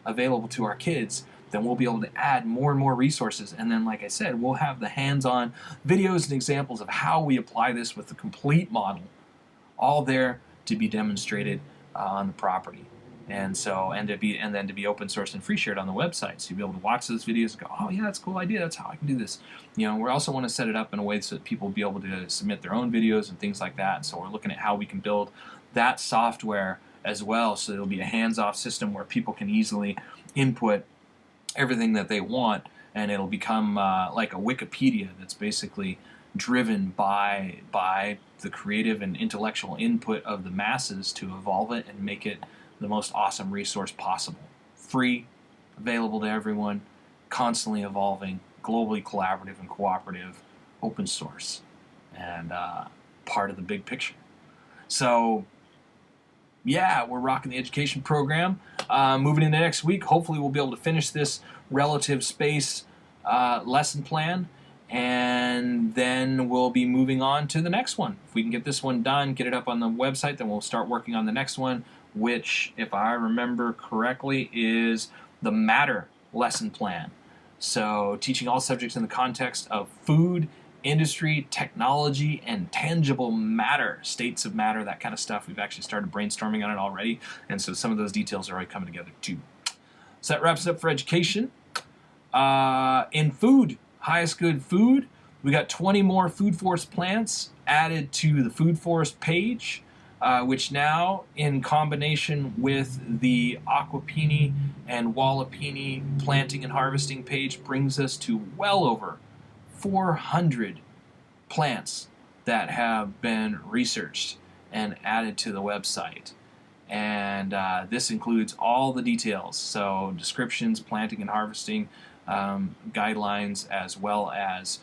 available to our kids, then we'll be able to add more and more resources. And then, like I said, we'll have the hands-on videos and examples of how we apply this with the complete model, all there to be demonstrated on the property. And so, and then to be open source and free shared on the website, so you'll be able to watch those videos and go, oh yeah, that's a cool idea. That's how I can do this. We also want to set it up in a way so that people will be able to submit their own videos and things like that. And so we're looking at how we can build that software as well, so it'll be a hands-off system where people can easily input everything that they want, and it'll become like a Wikipedia that's basically driven by the creative and intellectual input of the masses to evolve it and make it the most awesome resource possible. Free, available to everyone, constantly evolving, globally collaborative and cooperative, open source, and part of the big picture. So yeah, we're rocking the education program. Moving into next week, hopefully we'll be able to finish this relative space lesson plan, and then we'll be moving on to the next one. If we can get this one done, get it up on the website, then we'll start working on the next one, which, if I remember correctly, is the Matter lesson plan. So teaching all subjects in the context of food, industry, technology, and tangible matter, states of matter, that kind of stuff. We've actually started brainstorming on it already, and so some of those details are already coming together too. So that wraps it up for education. In food, highest good food, we got 20 more Food Forest plants added to the Food Forest page, which now, in combination with the Aquapini and Wallapini planting and harvesting page, brings us to well over 400 plants that have been researched and added to the website. And this includes all the details, so descriptions, planting and harvesting guidelines, as well as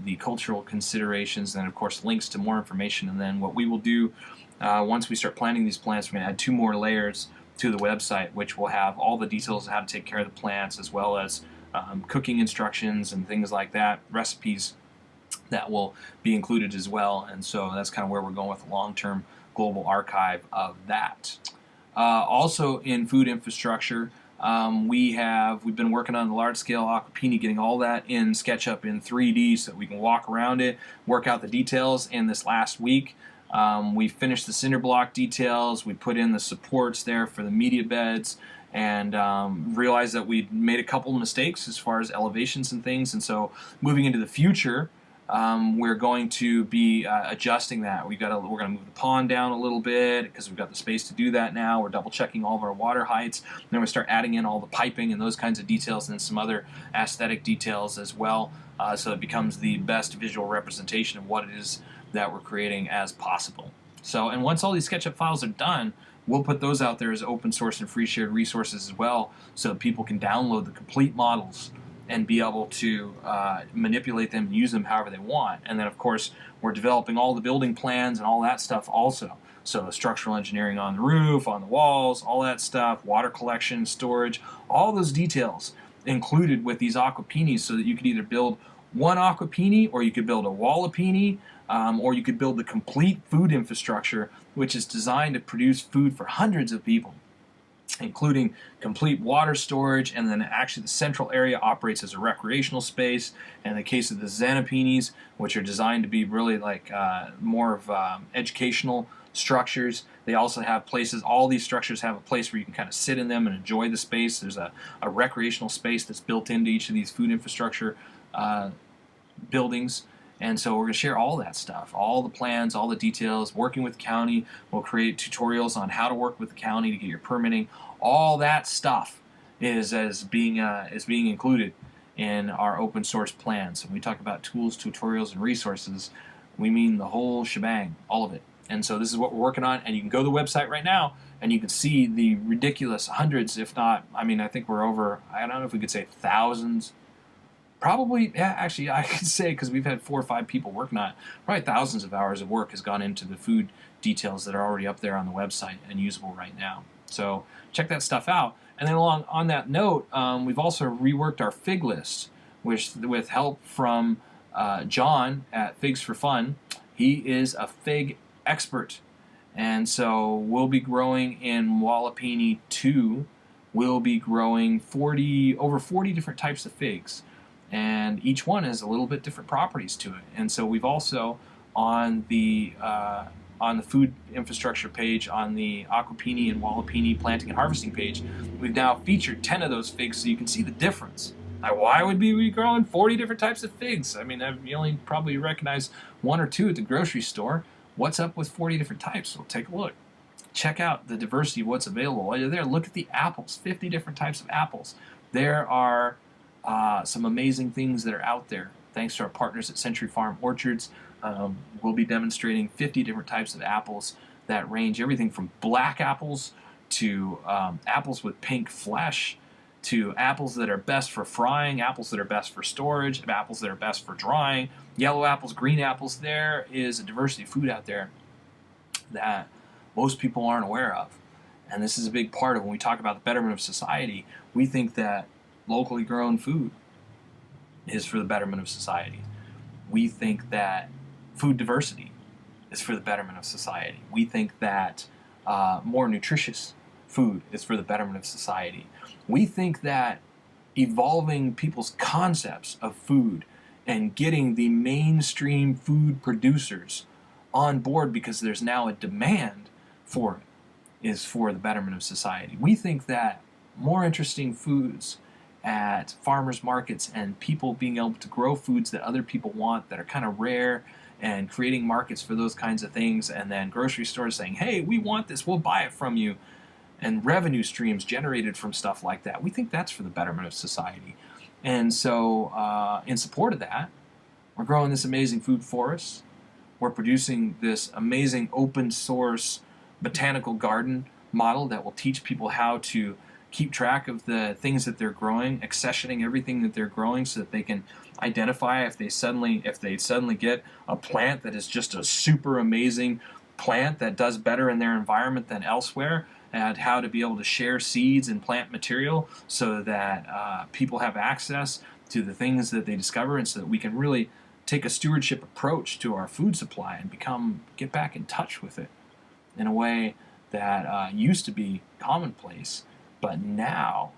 the cultural considerations, and of course links to more information. And then what we will do once we start planting these plants, we're going to add 2 more layers to the website, which will have all the details of how to take care of the plants, as well as cooking instructions and things like that, recipes that will be included as well. And so that's kind of where we're going with the long-term global archive of that. Also in food infrastructure, we've been working on the large-scale Aquapini, getting all that in SketchUp in 3D so that we can walk around it, work out the details. In this last week, we finished the cinder block details, we put in the supports there for the media beds, and realized that we'd made a couple of mistakes as far as elevations and things. And so moving into the future, we're going to be adjusting that. We're going to move the pond down a little bit because we've got the space to do that now. We're double checking all of our water heights. Then we start adding in all the piping and those kinds of details, and some other aesthetic details as well, so it becomes the best visual representation of what it is that we're creating as possible. So, and once all these SketchUp files are done, we'll put those out there as open source and free shared resources as well, so that people can download the complete models and be able to manipulate them and use them however they want. And then, of course, we're developing all the building plans and all that stuff also. So structural engineering on the roof, on the walls, all that stuff, water collection, storage, all those details included with these Aquapinis, so that you could either build one Aquapini, or you could build a Wallapini, or you could build the complete food infrastructure, which is designed to produce food for hundreds of people, including complete water storage. And then actually the central area operates as a recreational space. And in the case of the Xanopinis, which are designed to be really like more of educational structures, they also have places, all these structures have a place where you can kind of sit in them and enjoy the space. There's a recreational space that's built into each of these food infrastructure buildings. And so we're going to share all that stuff, all the plans, all the details, working with the county. We'll create tutorials on how to work with the county to get your permitting. All that stuff is being included in our open source plans. When we talk about tools, tutorials, and resources, we mean the whole shebang, all of it. And so this is what we're working on, and you can go to the website right now and you can see the ridiculous hundreds, if not, I mean, I think we're over, I don't know if we could say thousands, probably, yeah, actually, I could say, because we've had 4 or 5 people working on it, probably thousands of hours of work has gone into the food details that are already up there on the website and usable right now. So check that stuff out. And then along on that note, we've also reworked our fig list, which with help from John at Figs for Fun. He is a fig expert. And so we'll be growing in Wallapini 2 will be growing over 40 different types of figs, and each one has a little bit different properties to it. And so we've also on the food infrastructure page, on the Aquapini and Walipini planting and harvesting page, we've now featured 10 of those figs so you can see the difference. Now, why would we be growing 40 different types of figs? I mean, you only probably recognize one or two at the grocery store. What's up with 40 different types? Well, take a look. Check out the diversity of what's available. While you're there, look at the apples, 50 different types of apples. There are some amazing things that are out there. Thanks to our partners at Century Farm Orchards, we'll be demonstrating 50 different types of apples that range everything from black apples to apples with pink flesh, to apples that are best for frying, apples that are best for storage, apples that are best for drying, yellow apples, green apples. There is a diversity of food out there that most people aren't aware of. And this is a big part of when we talk about the betterment of society. We think that locally grown food is for the betterment of society. We think that food diversity is for the betterment of society. We think that more nutritious food is for the betterment of society. We think that evolving people's concepts of food and getting the mainstream food producers on board because there's now a demand for it is for the betterment of society. We think that more interesting foods at farmers markets and people being able to grow foods that other people want that are kind of rare, and creating markets for those kinds of things, and then grocery stores saying, hey, we want this, we'll buy it from you, and revenue streams generated from stuff like that. We think that's for the betterment of society. And so in support of that, we're growing this amazing food forest. We're producing this amazing open source botanical garden model that will teach people how to keep track of the things that they're growing, accessioning everything that they're growing so that they can identify if they suddenly get a plant that is just a super amazing plant that does better in their environment than elsewhere, and how to be able to share seeds and plant material so that people have access to the things that they discover, and so that we can really take a stewardship approach to our food supply and get back in touch with it in a way that used to be commonplace, but now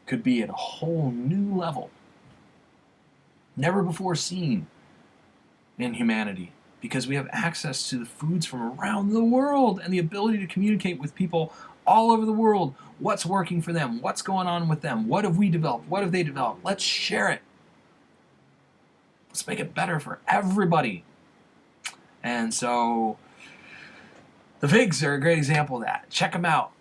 could be at a whole new level, never before seen in humanity, because we have access to the foods from around the world and the ability to communicate with people all over the world. What's working for them? What's going on with them? What have we developed? What have they developed? Let's share it. Let's make it better for everybody. And so the figs are a great example of that. Check them out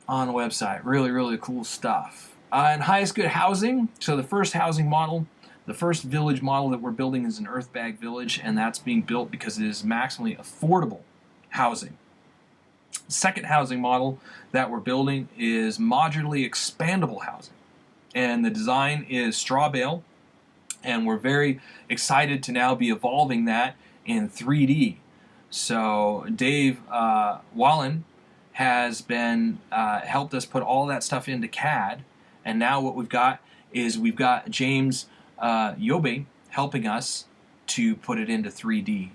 on the website. Really, really cool stuff. And highest good housing. So the first housing model, the first village model that we're building is an earth bag village, and that's being built because it is maximally affordable housing. Second housing model that we're building is modularly expandable housing, and the design is straw bale, and we're very excited to now be evolving that in 3D. So Dave Wallen has been helped us put all that stuff into CAD, and now what we've got is we've got James Yobe helping us to put it into 3D.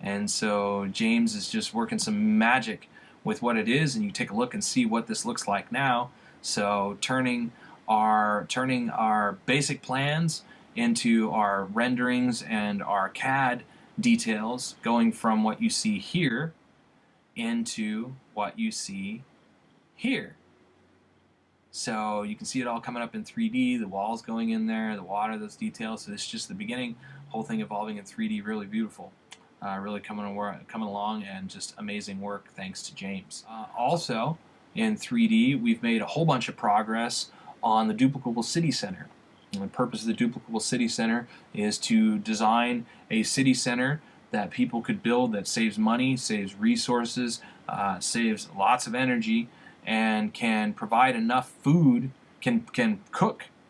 And so James is just working some magic with what it is, and you take a look and see what this looks like now. So turning our basic plans into our renderings and our CAD details, going from what you see here into what you see here. So you can see it all coming up in 3D, the walls going in there, the water, those details. So this is just the beginning, whole thing evolving in 3D, really beautiful. Really coming along, and just amazing work thanks to James. Also in 3D, we've made a whole bunch of progress on the Duplicable City Center. And the purpose of the Duplicable City Center is to design a city center that people could build that saves money, saves resources, saves lots of energy, and can provide enough food, can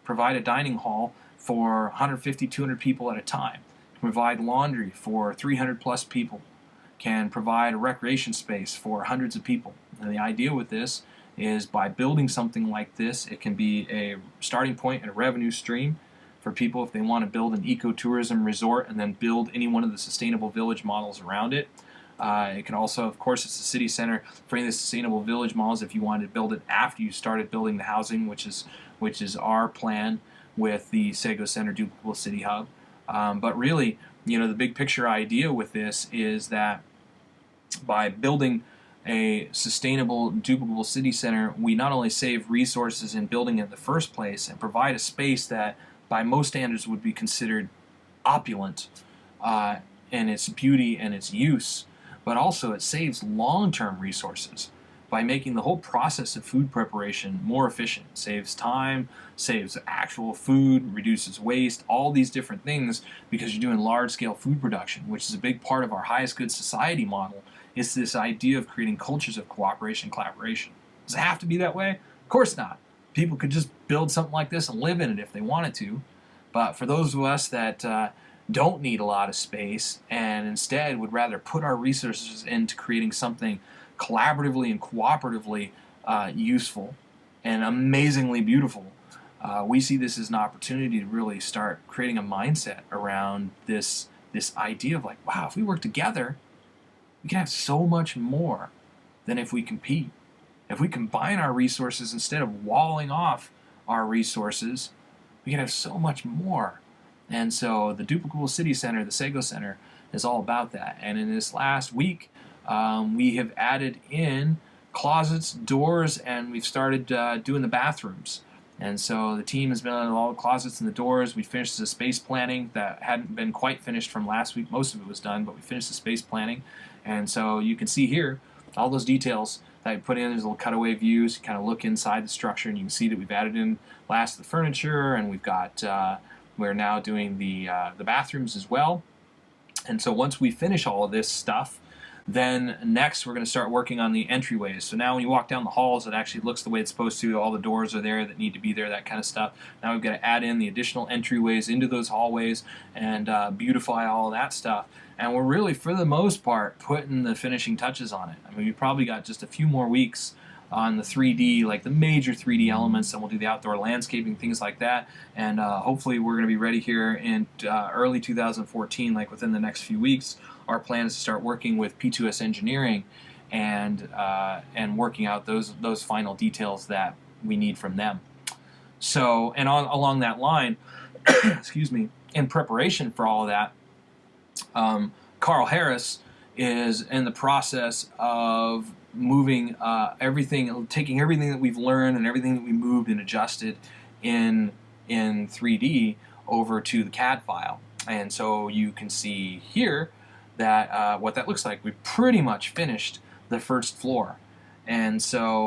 provide a dining hall for 150, 200 people at a time, can provide laundry for 300 plus people, can provide a recreation space for hundreds of people. And the idea with this is by building something like this, it can be a starting point and a revenue stream for people if they want to build an ecotourism resort and then build any one of the sustainable village models around it. It can also, of course, it's the city center for any of the sustainable village models if you wanted to build it after you started building the housing, which is our plan with the Sego Center Duplicable City Hub. But really, the big picture idea with this is that by building a sustainable, duplicable city center, we not only save resources in building it in the first place and provide a space that, by most standards, would be considered opulent in its beauty and its use, but also it saves long-term resources by making the whole process of food preparation more efficient. It saves time, saves actual food, reduces waste, all these different things, because you're doing large-scale food production, which is a big part of our highest good society model. It's this idea of creating cultures of cooperation and collaboration. Does it have to be that way? Of course not. People could just build something like this and live in it if they wanted to. But for those of us that don't need a lot of space and instead would rather put our resources into creating something collaboratively and cooperatively useful and amazingly beautiful, we see this as an opportunity to really start creating a mindset around this idea of like, wow, if we work together, we can have so much more than if we compete. If we combine our resources instead of walling off our resources, we can have so much more. And so the Duplicable City Center, the Sego Center, is all about that. And in this last week, we have added in closets, doors, and we've started doing the bathrooms. And so the team has been on all the closets and the doors. We finished the space planning that hadn't been quite finished from last week. Most of it was done, but we finished the space planning. And so you can see here all those details that I put in. There's little cutaway views. You kind of look inside the structure, and you can see that we've added in last the furniture, and we've got we're now doing the bathrooms as well. And so once we finish all of this stuff, then next we're going to start working on the entryways. So now when you walk down the halls, it actually looks the way it's supposed to. All the doors are there that need to be there, that kind of stuff. Now we've got to add in the additional entryways into those hallways and beautify all of that stuff. And we're really, for the most part, putting the finishing touches on it. I mean, we've probably got just a few more weeks on the 3D, like the major 3D elements, and we'll do the outdoor landscaping, things like that. And hopefully we're going to be ready here in early 2014, like within the next few weeks. Our plan is to start working with P2S Engineering and working out those final details that we need from them. So, and along that line, excuse me, in preparation for all of that, Carl Harris is in the process of moving everything, taking everything that we've learned and everything that we moved and adjusted in 3D over to the CAD file. And so you can see here that what that looks like. We pretty much finished the first floor. And so